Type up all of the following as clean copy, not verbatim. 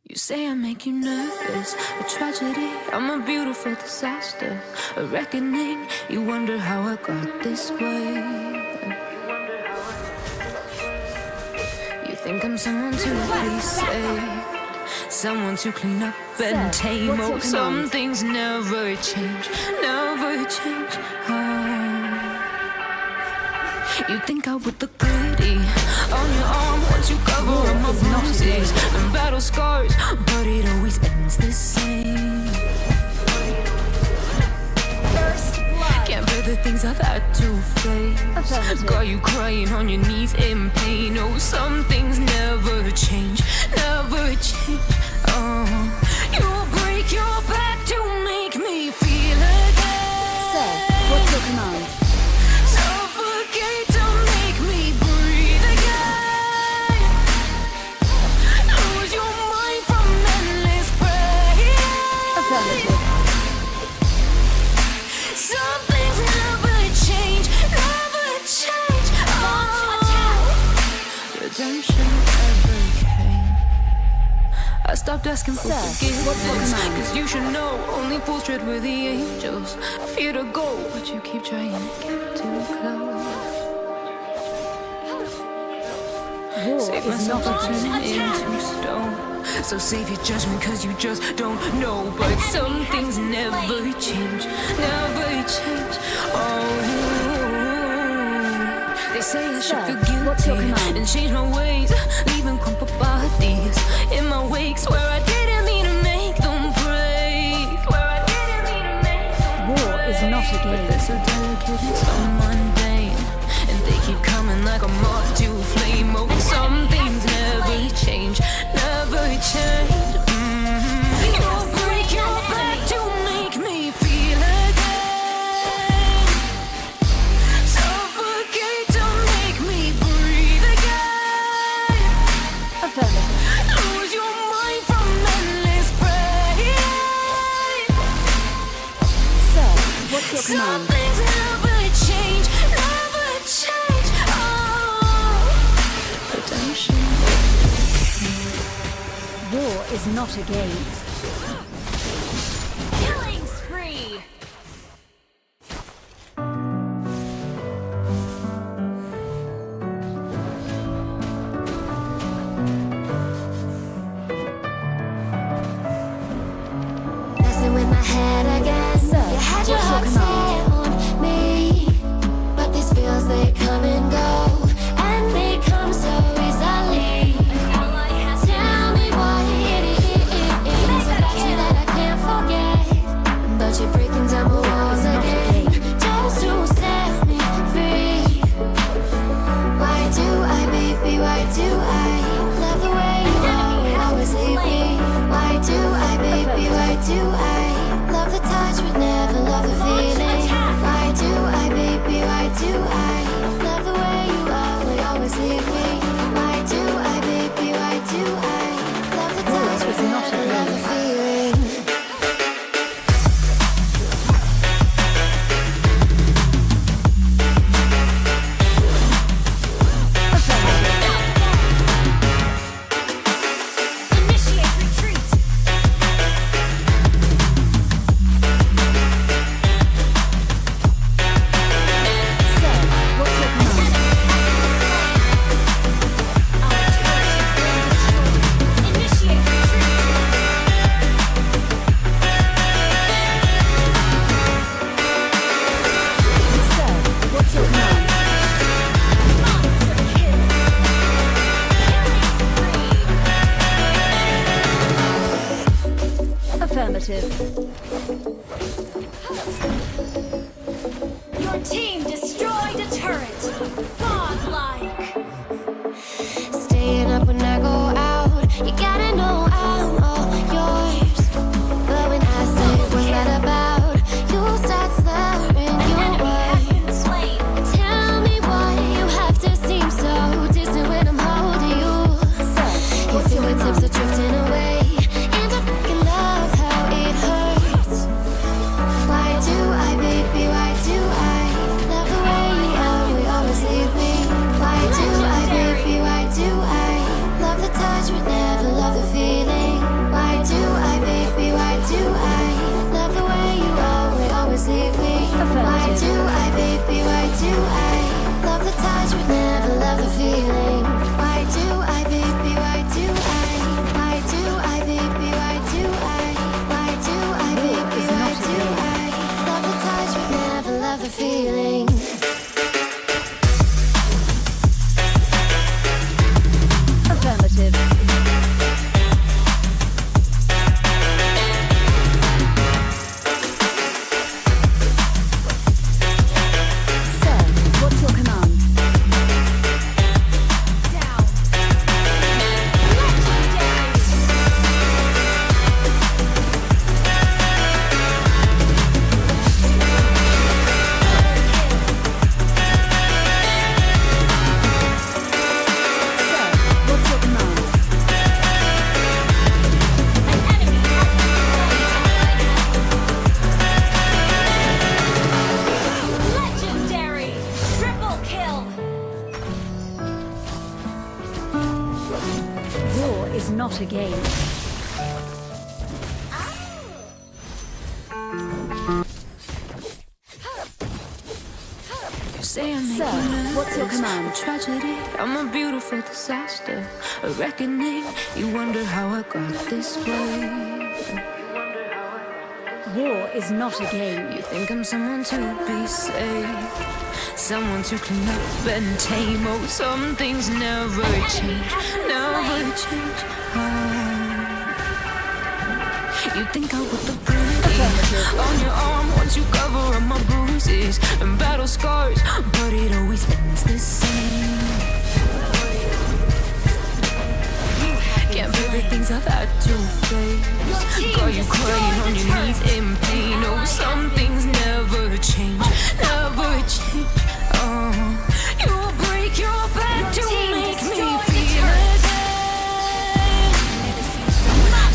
You say I make you nervous, a tragedy, I'm a beautiful disaster, a reckoning, you wonder how I got this way. You think I'm someone to be saved, someone to clean up and tame. Oh, some things never change, never change. You think I would look pretty on your arm once you cover up my bruises and battle scars, but it always ends the same. Can't bear the things I've had to face. Got you crying on your knees in pain. Oh, some things never change, never change. You'll break your back to make me feel again. Sir, what's your command? Suffocate to make me breathe again. Lose your mind from endless pain. Affirmative. Some things never change, never change. Redemption never came. I stopped asking for forgiveness, cause you should know only fools tread with the angels. I fear to go, but you keep trying to get too close. Save myself to turn into stone. So save your judgment cause you just don't know. But some things never change, never change. They say I should feel guilty and change my ways, leaving crumpled bodies in my wake. Swear I didn't mean to make them break. Swear I didn't mean to make them break. War is not a game. But they're so delicate and so mundane, and they keep coming like a moth to a flame. Oh, some things never change, never change. You'll break your back to make me feel again. Suffocate to make me breathe again. Affirmative. Lose your mind from endless pain. Sir, what's your Some command? things never change, never change. Redemption. War is not a game. Killing spree! Messing with my head again. Sir, You had your what's your heart set on me, but these feels they come and go, and they come so easily. Tell me what it is about you that I can't forget, but you're breaking down the walls again just to set me free. Why do I, baby? Why do I love the way you always leave me? Why do I, baby? Why do I love the touch but never love the feeling? Why do I, baby? Why do I love the way you always leave me? Why do I, baby? Why do I love the touch but never love the feeling? Initiate retreat! Sir, what's your command? Our turret is being destroyed. Initiate retreat! Sir, what's your command? Monster kill! Killing spree! Affirmative. Your team destroyed a turret! Godlike! Staying up when I go out, you gotta know I'm all yours. But when I say what's that about, you start slurring An your enemy has words. been slain! Tell me why you have to seem so distant when I'm holding you. Sir, Your what's your fingertips command? are drifting away, and I fucking love how it hurts. Why do I, baby? Why do I love the way you always leave me? not a game. You say I make Sir, you nervous. what's your command? A tragedy, I'm a beautiful disaster. A reckoning, you wonder how I got this way. War is not a game. You think I'm someone to be saved, someone to clean up and tame. Oh, some things never change, never change. You think I would look pretty on your arm once you cover up my bruises and battle scars, but it always ends the same. Can't bear the things I've had to face. Got you crying on your knees in pain. Oh, some things never change, never change. You'll break your back to make me feel again.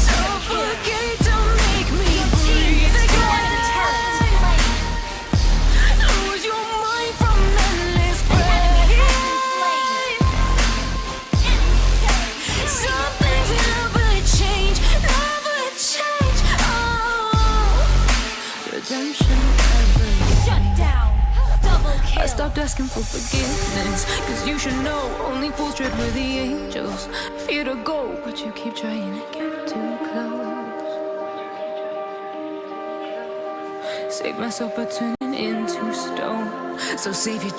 Suffocate to make me breathe again. Lose your mind from endless pain. Some things never change, never change. Redemption everything. Shut down. Double kill. I stopped asking for forgiveness, cause you should know only fools tread with the angels. Fear to go, but you keep trying to get too close. Save myself by turning into stone. So save your